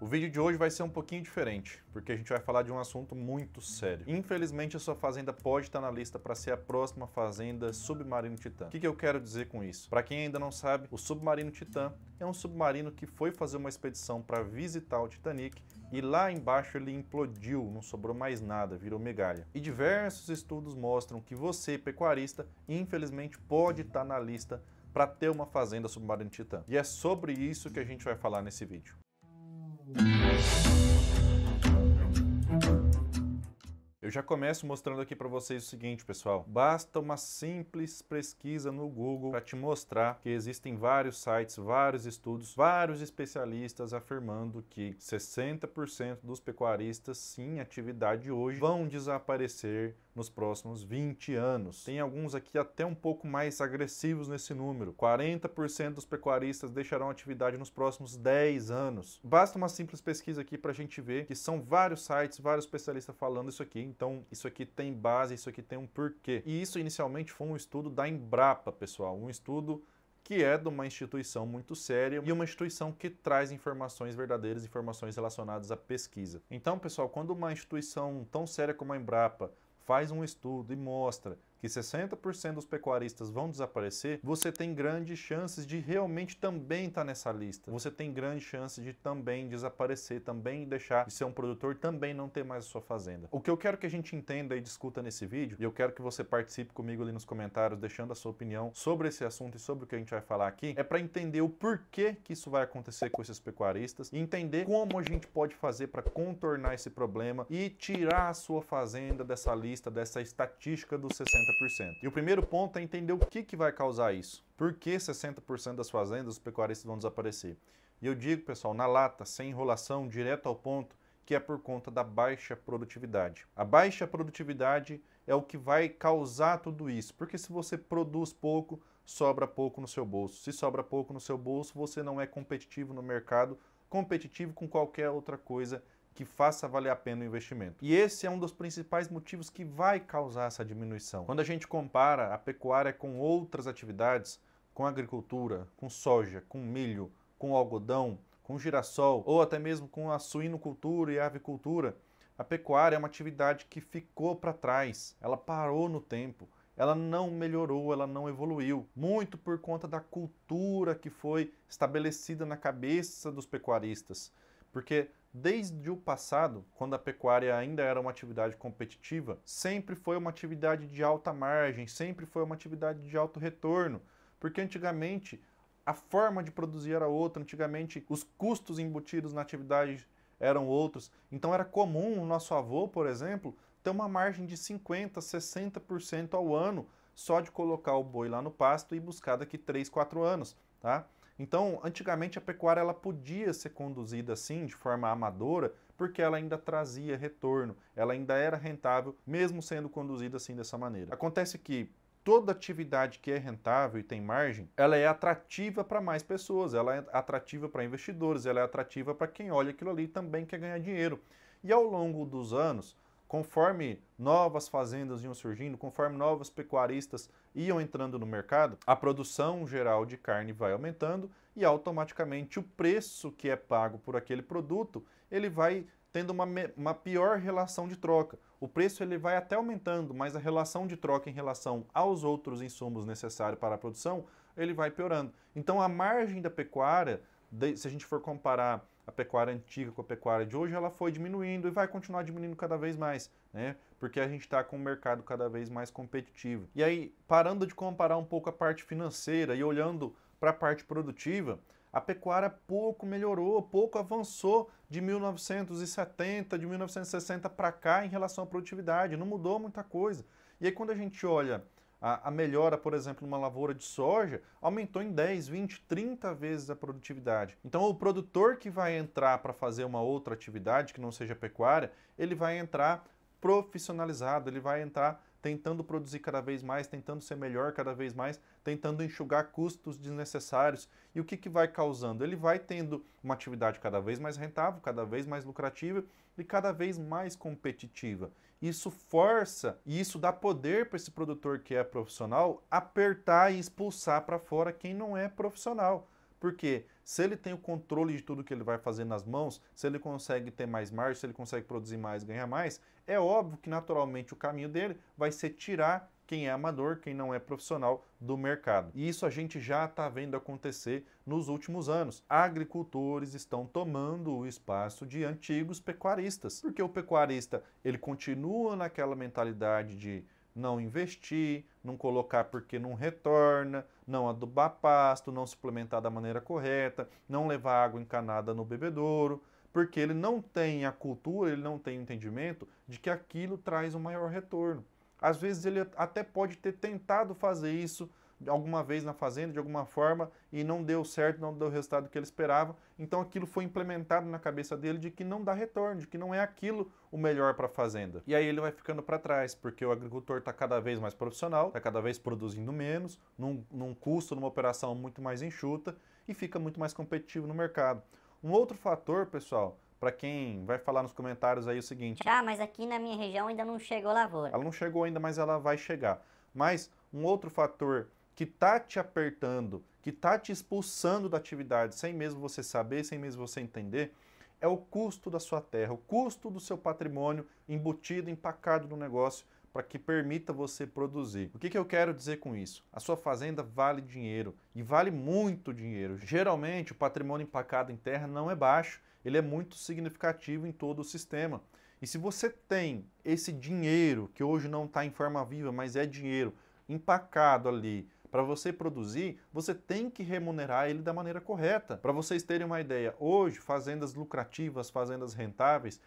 O vídeo de hoje vai ser um pouquinho diferente, porque a gente vai falar de um assunto muito sério. Infelizmente, a sua fazenda pode estar na lista para ser a próxima fazenda Submarino Titã. O que eu quero dizer com isso? Para quem ainda não sabe, o Submarino Titã é um submarino que foi fazer uma expedição para visitar o Titanic e lá embaixo ele implodiu, não sobrou mais nada, virou migalha. E diversos estudos mostram que você, pecuarista, infelizmente pode estar na lista para ter uma fazenda Submarino Titã. E é sobre isso que a gente vai falar nesse vídeo. Eu já começo mostrando aqui para vocês o seguinte, pessoal. Basta uma simples pesquisa no Google para te mostrar que existem vários sites, vários estudos, vários especialistas afirmando que 60% dos pecuaristas em atividade hoje vão desaparecer nos próximos 20 anos. Tem alguns aqui até um pouco mais agressivos nesse número. 40% dos pecuaristas deixarão atividade nos próximos 10 anos. Basta uma simples pesquisa aqui para a gente ver que são vários sites, vários especialistas falando isso aqui. Então, isso aqui tem base, isso aqui tem um porquê. E isso inicialmente foi um estudo da Embrapa, pessoal. Um estudo que é de uma instituição muito séria e uma instituição que traz informações verdadeiras, informações relacionadas à pesquisa. Então, pessoal, quando uma instituição tão séria como a Embrapa faz um estudo e mostra que 60% dos pecuaristas vão desaparecer, você tem grandes chances de realmente também estar nessa lista. Você tem grandes chances de também desaparecer, também deixar de ser um produtor, também não ter mais a sua fazenda. O que eu quero que a gente entenda e discuta nesse vídeo, e eu quero que você participe comigo ali nos comentários, deixando a sua opinião sobre esse assunto e sobre o que a gente vai falar aqui, é para entender o porquê que isso vai acontecer com esses pecuaristas e entender como a gente pode fazer para contornar esse problema e tirar a sua fazenda dessa lista, dessa estatística dos 60%. E o primeiro ponto é entender o que vai causar isso. Por que 60% das fazendas os pecuaristas vão desaparecer? E eu digo, pessoal, na lata, sem enrolação, direto ao ponto, que é por conta da baixa produtividade. A baixa produtividade é o que vai causar tudo isso, porque se você produz pouco, sobra pouco no seu bolso. Se sobra pouco no seu bolso, você não é competitivo no mercado, competitivo com qualquer outra coisa que faça valer a pena o investimento. E esse é um dos principais motivos que vai causar essa diminuição. Quando a gente compara a pecuária com outras atividades, com agricultura, com soja, com milho, com algodão, com girassol, ou até mesmo com a suinocultura e a avicultura, a pecuária é uma atividade que ficou para trás, ela parou no tempo, ela não melhorou, ela não evoluiu, muito por conta da cultura que foi estabelecida na cabeça dos pecuaristas. Porque desde o passado, quando a pecuária ainda era uma atividade competitiva, sempre foi uma atividade de alta margem, sempre foi uma atividade de alto retorno, porque antigamente a forma de produzir era outra, antigamente os custos embutidos na atividade eram outros, então era comum o nosso avô, por exemplo, ter uma margem de 50%, 60% ao ano só de colocar o boi lá no pasto e buscar daqui 3, 4 anos, tá? Então, antigamente a pecuária ela podia ser conduzida assim, de forma amadora, porque ela ainda trazia retorno, ela ainda era rentável, mesmo sendo conduzida assim dessa maneira. Acontece que toda atividade que é rentável e tem margem, ela é atrativa para mais pessoas, ela é atrativa para investidores, ela é atrativa para quem olha aquilo ali e também quer ganhar dinheiro. E ao longo dos anos, conforme novas fazendas iam surgindo, conforme novos pecuaristas iam entrando no mercado, a produção geral de carne vai aumentando e automaticamente o preço que é pago por aquele produto, ele vai tendo uma pior relação de troca. O preço ele vai até aumentando, mas a relação de troca em relação aos outros insumos necessários para a produção, ele vai piorando. Então a margem da pecuária, se a gente for comparar a pecuária antiga com a pecuária de hoje, ela foi diminuindo e vai continuar diminuindo cada vez mais, né? Porque a gente está com um mercado cada vez mais competitivo. E aí, parando de comparar um pouco a parte financeira e olhando para a parte produtiva, a pecuária pouco melhorou, pouco avançou de 1970, de 1960 para cá em relação à produtividade, não mudou muita coisa. E aí quando a gente olha a melhora, por exemplo, numa lavoura de soja, aumentou em 10, 20, 30 vezes a produtividade. Então o produtor que vai entrar para fazer uma outra atividade que não seja pecuária, ele vai entrar profissionalizado, ele vai entrar tentando produzir cada vez mais, tentando ser melhor cada vez mais, tentando enxugar custos desnecessários. E o que vai causando? Ele vai tendo uma atividade cada vez mais rentável, cada vez mais lucrativa e cada vez mais competitiva. Isso força e isso dá poder para esse produtor que é profissional apertar e expulsar para fora quem não é profissional. Porque se ele tem o controle de tudo que ele vai fazer nas mãos, se ele consegue ter mais margem, se ele consegue produzir mais, ganhar mais, é óbvio que naturalmente o caminho dele vai ser tirar quem é amador, quem não é profissional do mercado. E isso a gente já está vendo acontecer nos últimos anos. Agricultores estão tomando o espaço de antigos pecuaristas, porque o pecuarista ele continua naquela mentalidade de não investir, não colocar porque não retorna, não adubar pasto, não suplementar da maneira correta, não levar água encanada no bebedouro, porque ele não tem a cultura, ele não tem o entendimento de que aquilo traz um maior retorno. Às vezes ele até pode ter tentado fazer isso alguma vez na fazenda, de alguma forma, e não deu certo, não deu o resultado que ele esperava. Então aquilo foi implementado na cabeça dele de que não dá retorno, de que não é aquilo o melhor para a fazenda. E aí ele vai ficando para trás, porque o agricultor está cada vez mais profissional, está cada vez produzindo menos, num custo, numa operação muito mais enxuta, e fica muito mais competitivo no mercado. Um outro fator, pessoal, para quem vai falar nos comentários aí o seguinte: ah, mas aqui na minha região ainda não chegou lavoura. Ela não chegou ainda, mas ela vai chegar. Mas um outro fator que está te apertando, que está te expulsando da atividade, sem mesmo você saber, sem mesmo você entender, é o custo da sua terra, o custo do seu patrimônio embutido, empacado no negócio, para que permita você produzir. O que eu quero dizer com isso? A sua fazenda vale dinheiro, e vale muito dinheiro. Geralmente o patrimônio empacado em terra não é baixo, ele é muito significativo em todo o sistema. E se você tem esse dinheiro, que hoje não está em forma viva, mas é dinheiro, empacado ali, para você produzir, você tem que remunerar ele da maneira correta. Para vocês terem uma ideia, hoje fazendas lucrativas, fazendas rentáveis,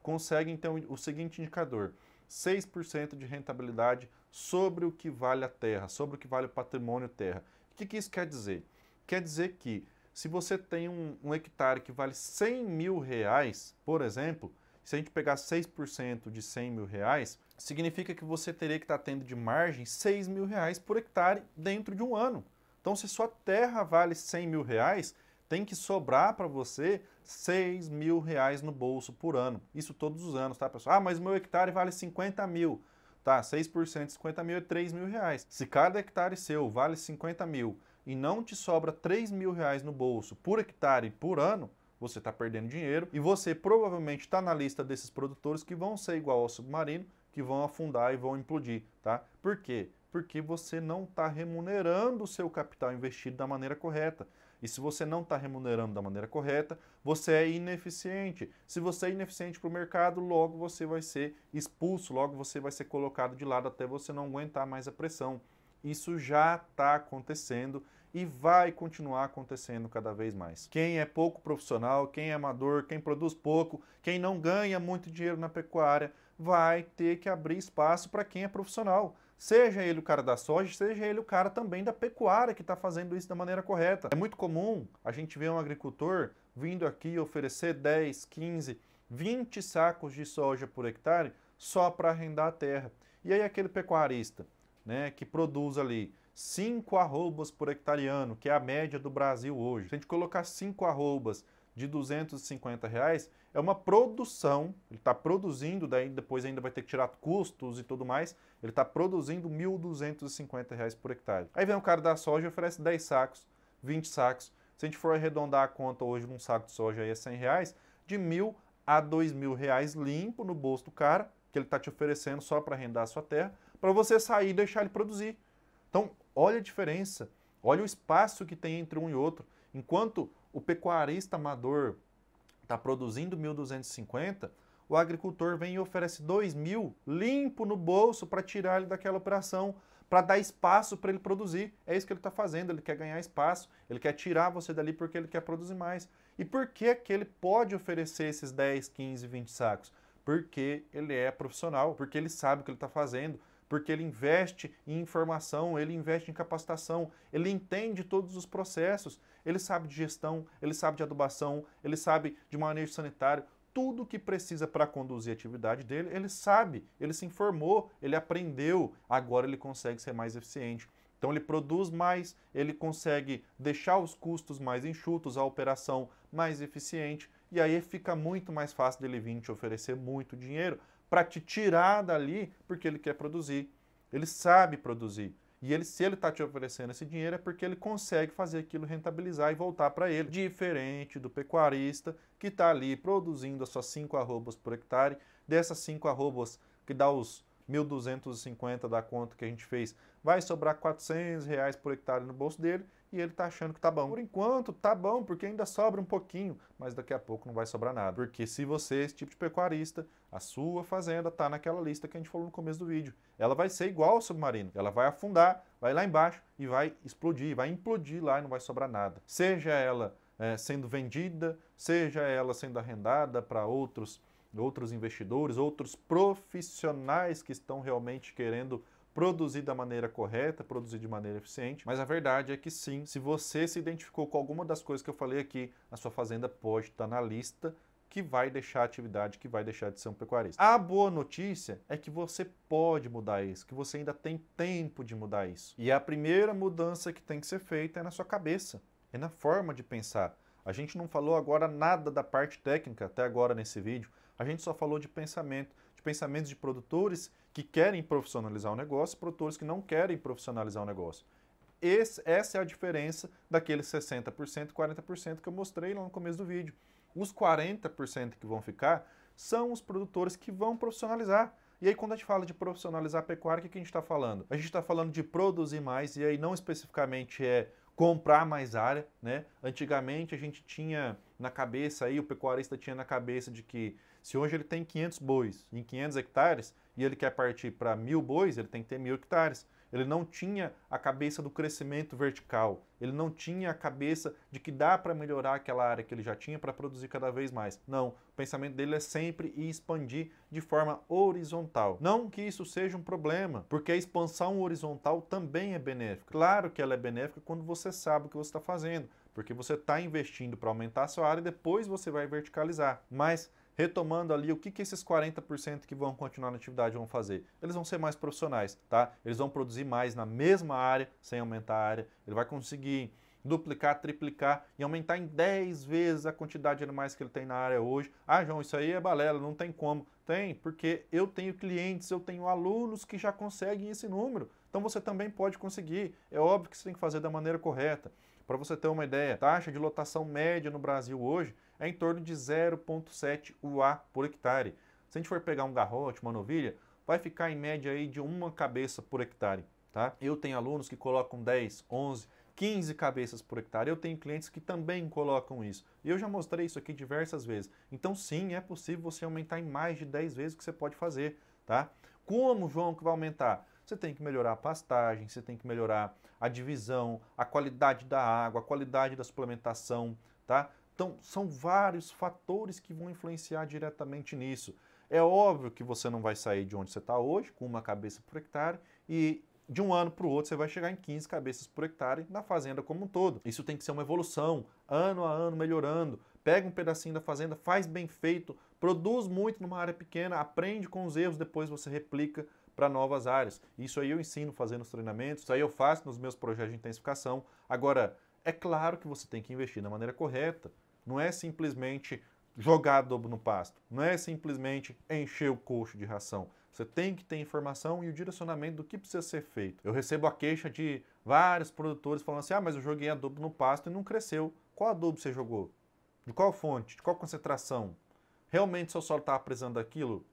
conseguem ter o seguinte indicador: 6% de rentabilidade sobre o que vale a terra, sobre o que vale o patrimônio terra. O que isso quer dizer? Quer dizer que se você tem um hectare que vale 100 mil reais, por exemplo, se a gente pegar 6% de 100 mil reais, significa que você teria que estar tendo de margem 6 mil reais por hectare dentro de um ano. Então, se sua terra vale 100 mil reais, tem que sobrar para você 6 mil reais no bolso por ano. Isso todos os anos, tá, pessoal? Ah, mas meu hectare vale 50 mil. Tá, 6% de 50 mil é 3 mil reais. Se cada hectare seu vale 50 mil e não te sobra 3 mil reais no bolso por hectare por ano, você está perdendo dinheiro e você provavelmente está na lista desses produtores que vão ser igual ao submarino, que vão afundar e vão implodir, tá? Por quê? Porque você não está remunerando o seu capital investido da maneira correta. E se você não está remunerando da maneira correta, você é ineficiente. Se você é ineficiente para o mercado, logo você vai ser expulso, logo você vai ser colocado de lado até você não aguentar mais a pressão. Isso já está acontecendo e vai continuar acontecendo cada vez mais. Quem é pouco profissional, quem é amador, quem produz pouco, quem não ganha muito dinheiro na pecuária, vai ter que abrir espaço para quem é profissional. Seja ele o cara da soja, seja ele o cara também da pecuária que está fazendo isso da maneira correta. É muito comum a gente ver um agricultor vindo aqui oferecer 10, 15, 20 sacos de soja por hectare só para arrendar a terra. E aí aquele pecuarista, né, que produz ali 5 arrobas por hectareano, que é a média do Brasil hoje. Se a gente colocar 5 arrobas de R$250, é uma produção, ele está produzindo, daí depois ainda vai ter que tirar custos e tudo mais, ele está produzindo R$1.250 por hectare. Aí vem o cara da soja e oferece 10 sacos, 20 sacos. Se a gente for arredondar a conta hoje num saco de soja aí é R$100, de R$1.000 a R$2.000 limpo no bolso do cara, que ele está te oferecendo só para arrendar a sua terra, para você sair e deixar ele produzir. Então, olha a diferença, olha o espaço que tem entre um e outro. Enquanto o pecuarista amador está produzindo 1.250, o agricultor vem e oferece 2.000 limpo no bolso para tirar ele daquela operação, para dar espaço para ele produzir. É isso que ele está fazendo, ele quer ganhar espaço, ele quer tirar você dali porque ele quer produzir mais. E por que que ele pode oferecer esses 10, 15, 20 sacos? Porque ele é profissional, porque ele sabe o que ele está fazendo, porque ele investe em informação, ele investe em capacitação, ele entende todos os processos, ele sabe de gestão, ele sabe de adubação, ele sabe de manejo sanitário, tudo o que precisa para conduzir a atividade dele, ele sabe, ele se informou, ele aprendeu, agora ele consegue ser mais eficiente. Então ele produz mais, ele consegue deixar os custos mais enxutos, a operação mais eficiente, e aí fica muito mais fácil dele vir te oferecer muito dinheiro para te tirar dali porque ele quer produzir. Ele sabe produzir. E se ele está te oferecendo esse dinheiro é porque ele consegue fazer aquilo rentabilizar e voltar para ele. Diferente do pecuarista que está ali produzindo as suas 5 arrobas por hectare, dessas 5 arrobas que dá os 1.250 da conta que a gente fez, vai sobrar R$ 400 por hectare no bolso dele e ele está achando que tá bom. Por enquanto tá bom, porque ainda sobra um pouquinho, mas daqui a pouco não vai sobrar nada. Porque se você é esse tipo de pecuarista, a sua fazenda está naquela lista que a gente falou no começo do vídeo. Ela vai ser igual ao submarino, ela vai afundar, vai lá embaixo e vai explodir, vai implodir lá e não vai sobrar nada. Seja ela sendo vendida, seja ela sendo arrendada para outros investidores, outros profissionais que estão realmente querendo produzir da maneira correta, produzir de maneira eficiente. Mas a verdade é que sim, se você se identificou com alguma das coisas que eu falei aqui, a sua fazenda pode estar na lista que vai deixar a atividade, que vai deixar de ser um pecuarista. A boa notícia é que você pode mudar isso, que você ainda tem tempo de mudar isso. E a primeira mudança que tem que ser feita é na sua cabeça, é na forma de pensar. A gente não falou agora nada da parte técnica até agora nesse vídeo, a gente só falou de pensamentos de produtores que querem profissionalizar o negócio, produtores que não querem profissionalizar o negócio. Essa é a diferença daqueles 60%, 40% que eu mostrei lá no começo do vídeo. Os 40% que vão ficar são os produtores que vão profissionalizar. E aí, quando a gente fala de profissionalizar a pecuária, o que a gente está falando? A gente está falando de produzir mais, e aí não especificamente comprar mais área, né? Antigamente a gente tinha na cabeça aí, o pecuarista tinha na cabeça de que se hoje ele tem 500 bois em 500 hectares e ele quer partir para 1.000 bois, ele tem que ter 1.000 hectares. Ele não tinha a cabeça do crescimento vertical, ele não tinha a cabeça de que dá para melhorar aquela área que ele já tinha para produzir cada vez mais. Não, o pensamento dele é sempre ir expandir de forma horizontal. Não que isso seja um problema, porque a expansão horizontal também é benéfica. Claro que ela é benéfica quando você sabe o que você está fazendo, porque você está investindo para aumentar a sua área e depois você vai verticalizar. Mas retomando ali, o que esses 40% que vão continuar na atividade vão fazer? Eles vão ser mais profissionais, tá? Eles vão produzir mais na mesma área, sem aumentar a área. Ele vai conseguir duplicar, triplicar e aumentar em 10 vezes a quantidade de animais que ele tem na área hoje. Ah, João, isso aí é balela, não tem como. Tem, porque eu tenho clientes, eu tenho alunos que já conseguem esse número. Então você também pode conseguir. É óbvio que você tem que fazer da maneira correta. Para você ter uma ideia, a taxa de lotação média no Brasil hoje é em torno de 0,7 UA por hectare. Se a gente for pegar um garrote, uma novilha, vai ficar em média aí de uma cabeça por hectare. Tá? Eu tenho alunos que colocam 10, 11, 15 cabeças por hectare. Eu tenho clientes que também colocam isso. E eu já mostrei isso aqui diversas vezes. Então sim, é possível você aumentar em mais de 10 vezes o que você pode fazer. Tá? Como, João, que vai aumentar? Você tem que melhorar a pastagem, você tem que melhorar a divisão, a qualidade da água, a qualidade da suplementação, tá? Então, são vários fatores que vão influenciar diretamente nisso. É óbvio que você não vai sair de onde você está hoje, com uma cabeça por hectare, e de um ano para o outro você vai chegar em 15 cabeças por hectare na fazenda como um todo. Isso tem que ser uma evolução, ano a ano melhorando. Pega um pedacinho da fazenda, faz bem feito, produz muito numa área pequena, aprende com os erros, depois você replica para novas áreas. Isso aí eu ensino fazendo os treinamentos, isso aí eu faço nos meus projetos de intensificação. Agora, é claro que você tem que investir da maneira correta. Não é simplesmente jogar adubo no pasto, não é simplesmente encher o coxo de ração. Você tem que ter informação e o direcionamento do que precisa ser feito. Eu recebo a queixa de vários produtores falando assim, mas eu joguei adubo no pasto e não cresceu. Qual adubo você jogou? De qual fonte? De qual concentração? Realmente seu solo está precisando daquilo?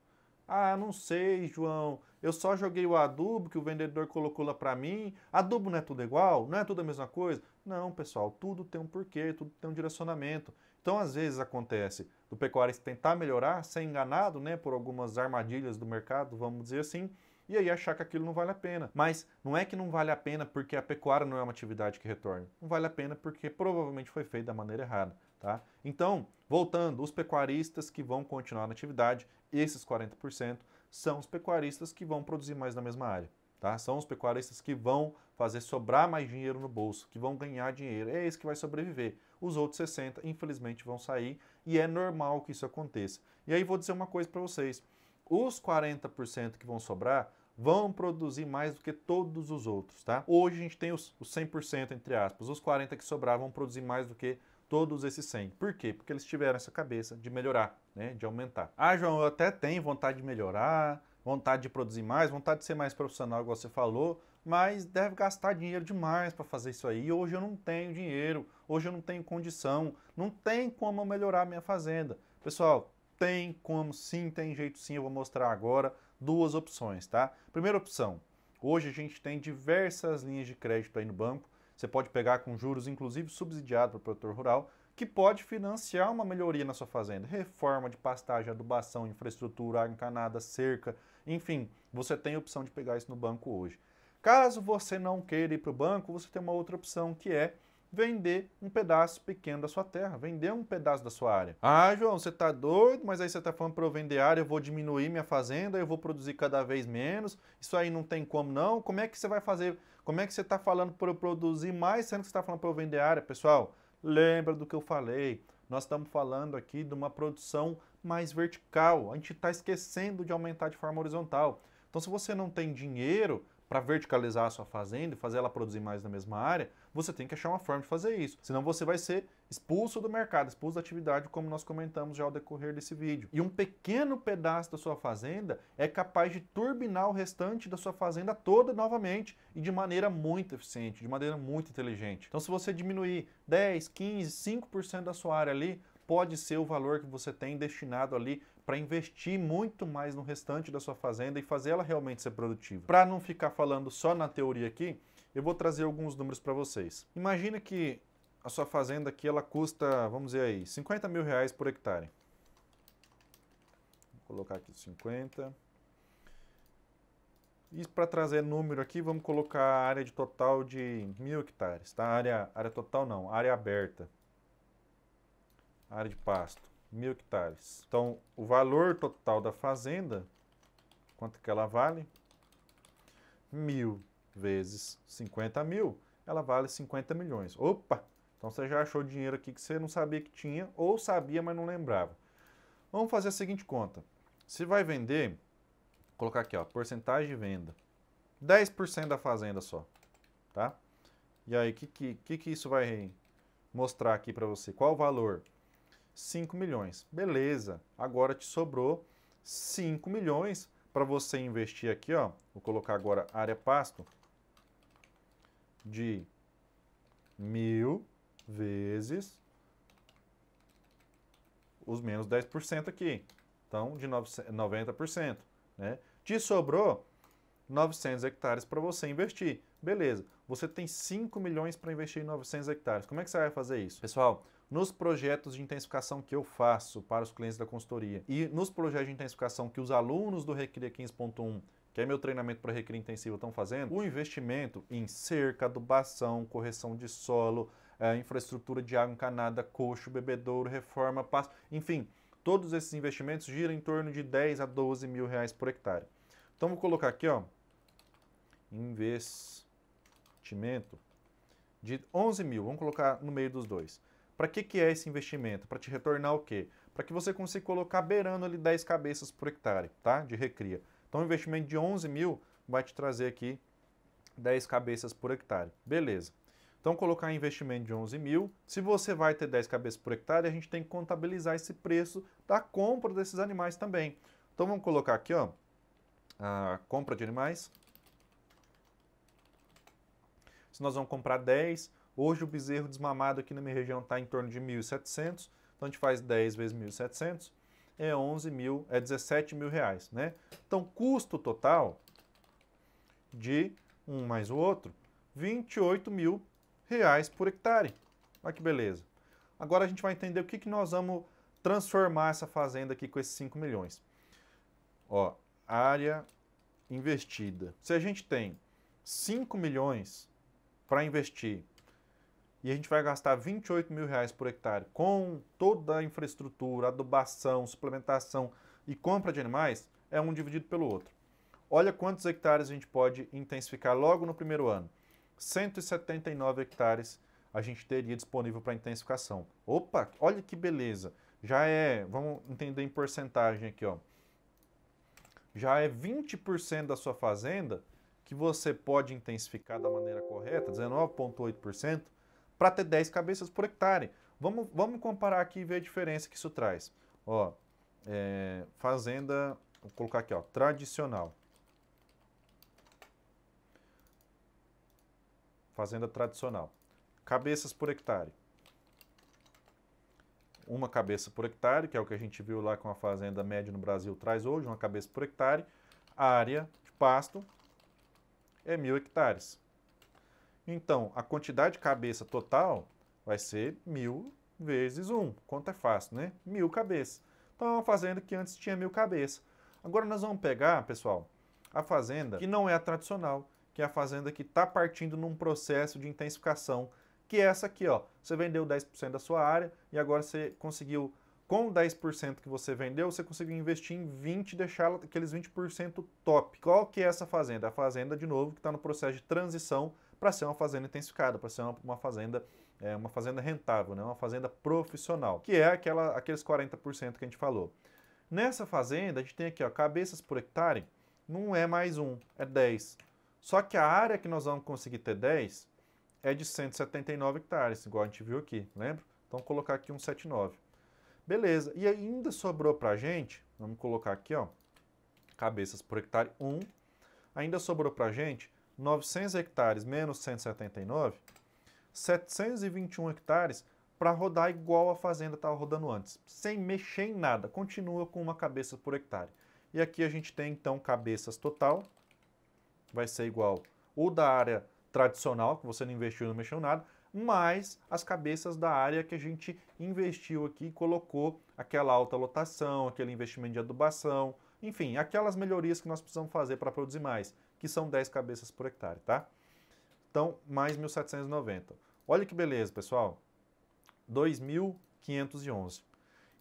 Ah, não sei, João. Eu só joguei o adubo que o vendedor colocou lá para mim. Adubo não é tudo igual? Não é tudo a mesma coisa? Não, pessoal, tudo tem um porquê, tudo tem um direcionamento. Então, às vezes acontece do pecuarista tentar melhorar, ser enganado, né, por algumas armadilhas do mercado, vamos dizer assim, e aí achar que aquilo não vale a pena. Mas não é que não vale a pena porque a pecuária não é uma atividade que retorna. Não vale a pena porque provavelmente foi feito da maneira errada. Tá? Então, voltando, os pecuaristas que vão continuar na atividade, esses 40%, são os pecuaristas que vão produzir mais na mesma área. Tá? São os pecuaristas que vão fazer sobrar mais dinheiro no bolso, que vão ganhar dinheiro. É esse que vai sobreviver. Os outros 60%, infelizmente, vão sair e é normal que isso aconteça. E aí vou dizer uma coisa para vocês. Os 40% que vão sobrar vão produzir mais do que todos os outros. Tá? Hoje a gente tem os 100%, entre aspas. Os 40% que sobrar vão produzir mais do que todos esses 100. Por quê? Porque eles tiveram essa cabeça de melhorar, né? De aumentar. Ah, João, eu até tenho vontade de melhorar, vontade de produzir mais, vontade de ser mais profissional, igual você falou, mas deve gastar dinheiro demais para fazer isso aí. Hoje eu não tenho dinheiro, hoje eu não tenho condição, não tem como eu melhorar minha fazenda. Pessoal, tem como sim, tem jeito sim, eu vou mostrar agora duas opções, tá? Primeira opção, hoje a gente tem diversas linhas de crédito aí no banco, você pode pegar com juros, inclusive subsidiado para o produtor rural, que pode financiar uma melhoria na sua fazenda. Reforma de pastagem, adubação, infraestrutura, água encanada, cerca, enfim, você tem a opção de pegar isso no banco hoje. Caso você não queira ir para o banco, você tem uma outra opção que é vender um pedaço pequeno da sua terra, vender um pedaço da sua área. Ah, João, você está doido, mas aí você está falando para eu vender área, eu vou diminuir minha fazenda, eu vou produzir cada vez menos, isso aí não tem como não, como é que você vai fazer, como é que você está falando para eu produzir mais, sendo que você está falando para eu vender área? Pessoal, lembra do que eu falei, nós estamos falando aqui de uma produção mais vertical, a gente está esquecendo de aumentar de forma horizontal. Então se você não tem dinheiro para verticalizar a sua fazenda e fazer ela produzir mais na mesma área, você tem que achar uma forma de fazer isso. Senão você vai ser expulso do mercado, expulso da atividade, como nós comentamos já ao decorrer desse vídeo. E um pequeno pedaço da sua fazenda é capaz de turbinar o restante da sua fazenda toda novamente e de maneira muito eficiente, de maneira muito inteligente. Então se você diminuir 10, 15, 5% da sua área ali, pode ser o valor que você tem destinado ali para investir muito mais no restante da sua fazenda e fazer ela realmente ser produtiva. Para não ficar falando só na teoria aqui, eu vou trazer alguns números para vocês. Imagina que a sua fazenda aqui ela custa, vamos dizer aí, 50 mil reais por hectare. Vou colocar aqui 50. E para trazer número aqui, vamos colocar a área de total de 1.000 hectares, tá? Área total não, área aberta. Área de pasto, 1.000 hectares. Então, o valor total da fazenda, quanto que ela vale? 1.000 vezes 50 mil, ela vale 50 milhões. Opa! Então você já achou dinheiro aqui que você não sabia que tinha, ou sabia, mas não lembrava. Vamos fazer a seguinte conta. Se vai vender, vou colocar aqui, ó, porcentagem de venda. 10% da fazenda só, tá? E aí, o que isso vai mostrar aqui para você? Qual o valor? 5 milhões. Beleza, agora te sobrou 5 milhões para você investir aqui, ó. Vou colocar agora área pasto de 1.000 vezes os menos 10% aqui. Então, de 90%, né? Te sobrou 900 hectares para você investir. Beleza, você tem 5 milhões para investir em 900 hectares. Como é que você vai fazer isso? Pessoal, nos projetos de intensificação que eu faço para os clientes da consultoria e nos projetos de intensificação que os alunos do Recria 15.1, que é meu treinamento para Recria Intensivo, estão fazendo, o investimento em cerca, adubação, correção de solo, infraestrutura de água encanada, coxo, bebedouro, reforma, pasto, enfim, todos esses investimentos giram em torno de 10 a 12 mil reais por hectare. Então, vou colocar aqui, ó, investimento de 11 mil, vamos colocar no meio dos dois. Para que é esse investimento? Para te retornar o quê? Para que você consiga colocar beirando ali 10 cabeças por hectare, tá? De recria. Então, o investimento de 11 mil vai te trazer aqui 10 cabeças por hectare. Beleza. Então, colocar investimento de 11 mil. Se você vai ter 10 cabeças por hectare, a gente tem que contabilizar esse preço da compra desses animais também. Então, vamos colocar aqui, ó, a compra de animais. Se nós vamos comprar 10, hoje o bezerro desmamado aqui na minha região está em torno de 1.700, então a gente faz 10 vezes 1.700, é 11 mil, é 17 mil reais, né? Então, custo total de um mais o outro, 28 mil reais por hectare. Olha que beleza. Agora a gente vai entender o que nós vamos transformar essa fazenda aqui com esses 5 milhões. Ó, área investida. Se a gente tem 5 milhões para investir e a gente vai gastar 28 mil reais por hectare com toda a infraestrutura, adubação, suplementação e compra de animais, é um dividido pelo outro. Olha quantos hectares a gente pode intensificar logo no primeiro ano. 179 hectares a gente teria disponível para intensificação. Opa, olha que beleza. Já é, vamos entender em porcentagem aqui, ó. Já é 20% da sua fazenda que você pode intensificar da maneira correta, 19,8%, para ter 10 cabeças por hectare. Vamos comparar aqui e ver a diferença que isso traz. Ó, fazenda, vou colocar aqui, ó, tradicional. fazenda tradicional. Cabeças por hectare. Uma cabeça por hectare, que é o que a gente viu lá com a fazenda média no Brasil traz hoje, uma cabeça por hectare. A área de pasto é 1.000 hectares. Então, a quantidade de cabeça total vai ser 1.000 vezes 1. Conta é fácil, né? 1.000 cabeças. Então, é uma fazenda que antes tinha 1.000 cabeças. Agora nós vamos pegar, pessoal, a fazenda que não é a tradicional, que é a fazenda que está partindo num processo de intensificação, que é essa aqui, ó. Você vendeu 10% da sua área e agora você conseguiu, com 10% que você vendeu, você conseguiu investir em 20% e deixar aqueles 20% top. Qual que é essa fazenda? A fazenda, de novo, que está no processo de transição para ser uma fazenda intensificada, para ser uma fazenda rentável, né? Uma fazenda profissional, que é aqueles 40% que a gente falou. Nessa fazenda, a gente tem aqui, ó, cabeças por hectare, não é mais 1, é 10. Só que a área que nós vamos conseguir ter 10 é de 179 hectares, igual a gente viu aqui, lembra? Então, vou colocar aqui 179. Beleza, e ainda sobrou pra gente, vamos colocar aqui, ó, cabeças por hectare 1, ainda sobrou pra gente 900 hectares menos 179, 721 hectares para rodar igual a fazenda estava rodando antes, sem mexer em nada, continua com uma cabeça por hectare. E aqui a gente tem então cabeças total, vai ser igual o da área tradicional, que você não investiu, não mexeu nada, mais as cabeças da área que a gente investiu aqui, colocou aquela alta lotação, aquele investimento de adubação, enfim, aquelas melhorias que nós precisamos fazer para produzir mais, que são 10 cabeças por hectare, tá? Então, mais 1.790. Olha que beleza, pessoal. 2.511.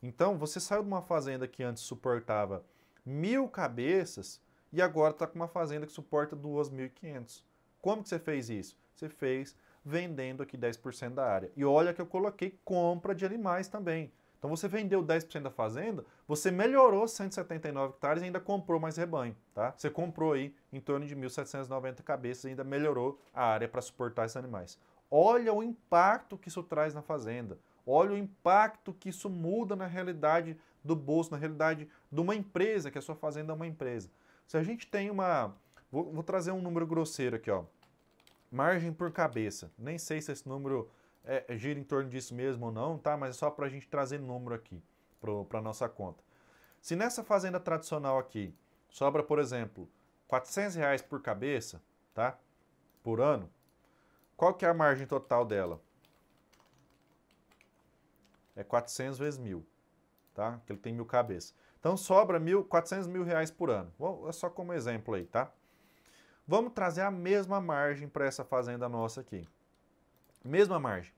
Então, você saiu de uma fazenda que antes suportava 1.000 cabeças e agora está com uma fazenda que suporta 2.500. Como que você fez isso? Você fez vendendo aqui 10% da área. E olha que eu coloquei compra de animais também. Então, você vendeu 10% da fazenda, você melhorou 179 hectares e ainda comprou mais rebanho, tá? Você comprou aí em torno de 1.790 cabeças e ainda melhorou a área para suportar esses animais. Olha o impacto que isso traz na fazenda. Olha o impacto que isso muda na realidade do bolso, na realidade de uma empresa, que a sua fazenda é uma empresa. Se a gente tem uma... Vou trazer um número grosseiro aqui, ó. Margem por cabeça. Nem sei se esse número gira em torno disso mesmo ou não, tá? Mas é só para a gente trazer número aqui para a nossa conta. Se nessa fazenda tradicional aqui sobra, por exemplo, R$400 por cabeça, tá? Por ano, qual que é a margem total dela? É 400 vezes 1.000, tá? Que ele tem 1.000 cabeças. Então sobra 400 mil reais por ano. É só como exemplo aí, tá? Vamos trazer a mesma margem para essa fazenda nossa aqui. Mesma margem.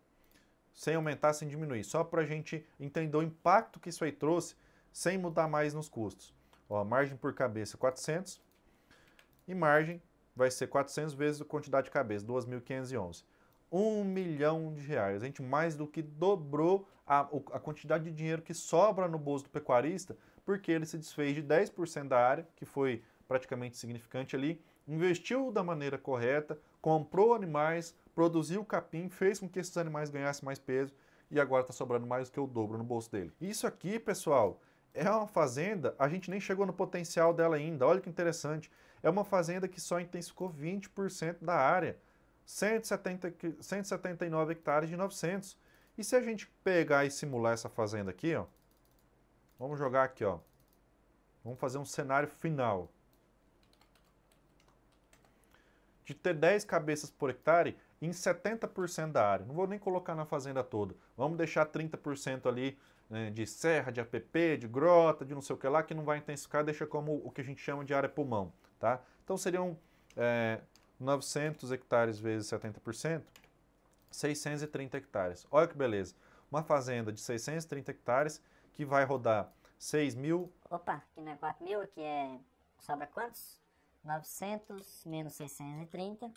Sem aumentar, sem diminuir. Só para a gente entender o impacto que isso aí trouxe, sem mudar mais nos custos. Ó, margem por cabeça 400 e margem vai ser 400 vezes a quantidade de cabeça, 2.511. R$1 milhão. A gente mais do que dobrou a quantidade de dinheiro que sobra no bolso do pecuarista, porque ele se desfez de 10% da área, que foi praticamente significante ali, investiu da maneira correta, comprou animais, produziu capim, fez com que esses animais ganhassem mais peso e agora está sobrando mais do que o dobro no bolso dele. Isso aqui, pessoal, é uma fazenda, a gente nem chegou no potencial dela ainda, olha que interessante. É uma fazenda que só intensificou 20% da área, 179 hectares de 900. E se a gente pegar e simular essa fazenda aqui, ó, vamos jogar aqui, ó, vamos fazer um cenário final. De ter 10 cabeças por hectare em 70% da área. Não vou nem colocar na fazenda toda. Vamos deixar 30% ali, né, de serra, de APP, de grota, de não sei o que lá, que não vai intensificar, deixa como o que a gente chama de área pulmão, tá? Então seriam 900 hectares vezes 70%, 630 hectares. Olha que beleza. Uma fazenda de 630 hectares que vai rodar 6.000... Opa, aqui não é 4.000, aqui é... Sobra quantos? 900 menos 630,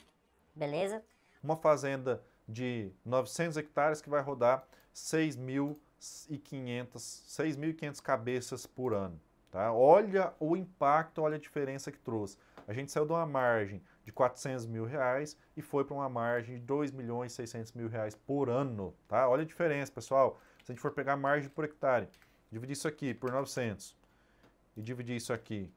beleza? Uma fazenda de 900 hectares que vai rodar 6.500 cabeças por ano. Tá? Olha o impacto, olha a diferença que trouxe. A gente saiu de uma margem de R$400 mil e foi para uma margem de R$2.600.000 por ano. Tá? Olha a diferença, pessoal. Se a gente for pegar a margem por hectare, dividir isso aqui por 900 e dividir isso aqui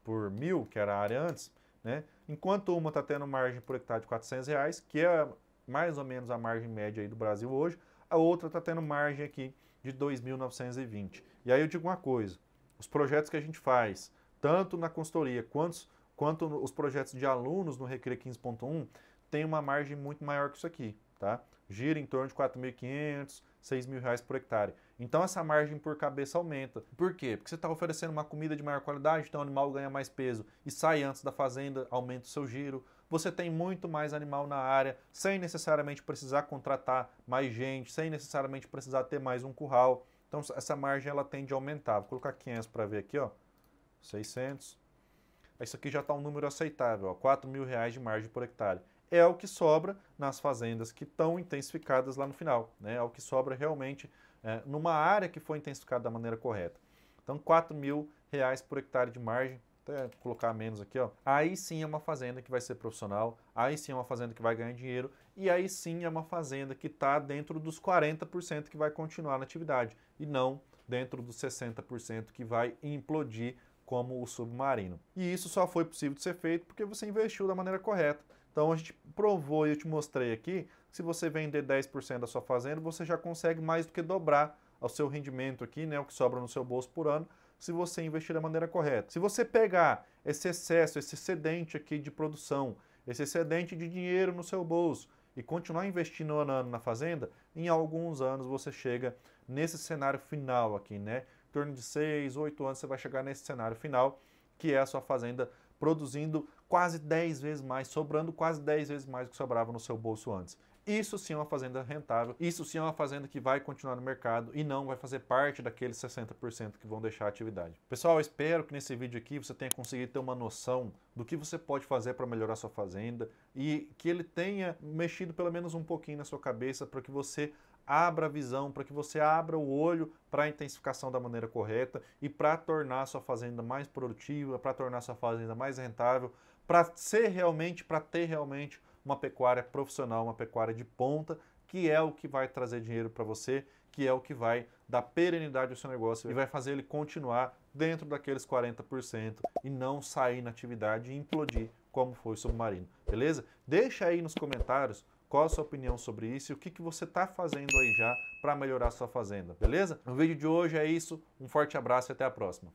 por 1.000, que era a área antes, né? Enquanto uma está tendo margem por hectare de R$400, que é mais ou menos a margem média aí do Brasil hoje, a outra está tendo margem aqui de 2.920. E aí eu digo uma coisa, os projetos que a gente faz, tanto na consultoria quanto os projetos de alunos no Recria 15.1, tem uma margem muito maior que isso aqui, tá? Gira em torno de R$4.500, R$6.000 por hectare. Então essa margem por cabeça aumenta. Por quê? Porque você está oferecendo uma comida de maior qualidade, então o animal ganha mais peso e sai antes da fazenda, aumenta o seu giro. Você tem muito mais animal na área, sem necessariamente precisar contratar mais gente, sem necessariamente precisar ter mais um curral. Então essa margem ela tende a aumentar. Vou colocar 500 para ver aqui, ó. 600. Isso aqui já está um número aceitável, ó, R$4.000 de margem por hectare. É o que sobra nas fazendas que estão intensificadas lá no final, né? É o que sobra realmente numa área que foi intensificada da maneira correta. Então, R$4.000 por hectare de margem, até colocar menos aqui, ó. Aí sim é uma fazenda que vai ser profissional, aí sim é uma fazenda que vai ganhar dinheiro, e aí sim é uma fazenda que está dentro dos 40% que vai continuar na atividade, e não dentro dos 60% que vai implodir como o submarino. E isso só foi possível de ser feito porque você investiu da maneira correta. Então a gente provou e eu te mostrei aqui, se você vender 10% da sua fazenda, você já consegue mais do que dobrar o seu rendimento aqui, né, o que sobra no seu bolso por ano, se você investir da maneira correta. Se você pegar esse excesso, esse excedente aqui de produção, esse excedente de dinheiro no seu bolso e continuar investindo ano a ano na fazenda, em alguns anos você chega nesse cenário final aqui, né? Em torno de 6, 8 anos você vai chegar nesse cenário final, que é a sua fazenda produzindo quase 10 vezes mais, sobrando quase 10 vezes mais do que sobrava no seu bolso antes. Isso sim é uma fazenda rentável, isso sim é uma fazenda que vai continuar no mercado e não vai fazer parte daqueles 60% que vão deixar a atividade. Pessoal, eu espero que nesse vídeo aqui você tenha conseguido ter uma noção do que você pode fazer para melhorar a sua fazenda e que ele tenha mexido pelo menos um pouquinho na sua cabeça para que você abra a visão, para que você abra o olho para a intensificação da maneira correta e para tornar a sua fazenda mais produtiva, para tornar a sua fazenda mais rentável, para ter realmente uma pecuária profissional, uma pecuária de ponta, que é o que vai trazer dinheiro para você, que é o que vai dar perenidade ao seu negócio e vai fazer ele continuar dentro daqueles 40% e não sair na atividade e implodir como foi o submarino, beleza? Deixa aí nos comentários qual a sua opinião sobre isso e o que você está fazendo aí já para melhorar a sua fazenda, beleza? No vídeo de hoje é isso, um forte abraço e até a próxima.